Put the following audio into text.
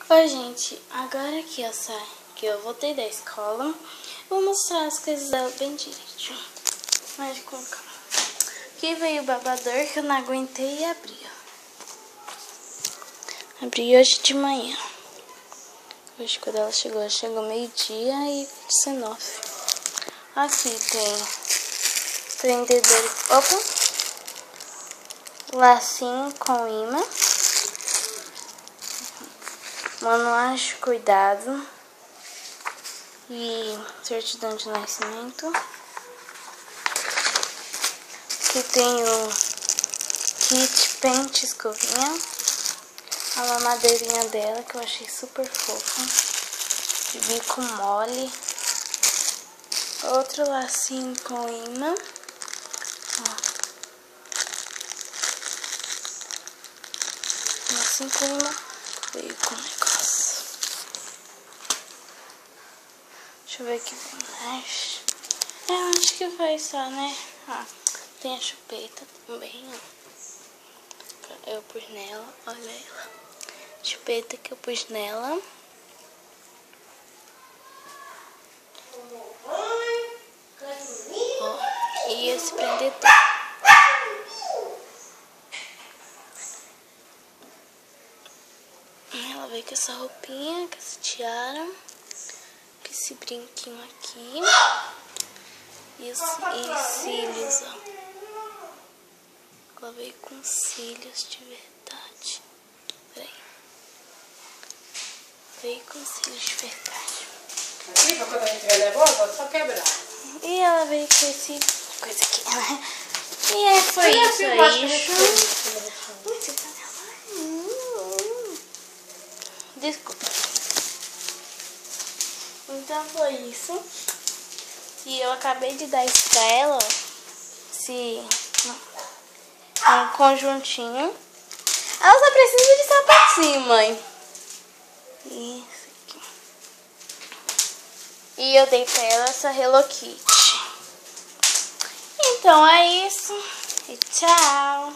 Oi, gente, agora que eu voltei da escola, vou mostrar as coisas dela bem direitinho. Mas com calma. Aqui veio o babador que eu não aguentei e abri, ó. Abri hoje de manhã. Hoje quando ela chegou meio-dia e 19. Aqui tem prendedor, lacinho com imã. Manual de cuidado e certidão de nascimento. Aqui tem o kit pente escovinha, a mamadeirinha dela que eu achei super fofa, de bico mole. Outro lacinho com imã. Lacinho com imã. Veio com negócio. Deixa eu ver aqui mais. Acho que foi só, né? Tem a chupeta também, ó. Eu pus nela, olha ela. Chupeta que eu pus nela. Ó, e esse prendedor. Ela veio com essa roupinha, com essa tiara, com esse brinquinho aqui. E cílios, ó. Ela veio com cílios de verdade. Peraí. Veio com cílios de verdade. Aqui, pra quando a gente estiver nervosa, só quebrar. E ela veio com esse coisa aqui, né? E foi isso aí. Ui, você tá nela. Desculpa. Então foi isso. E eu acabei de dar isso pra ela, ó. Um conjuntinho. Ela só precisa de sapatinho, mãe. Isso aqui. E eu dei pra ela essa Hello Kitty. Então é isso. E tchau.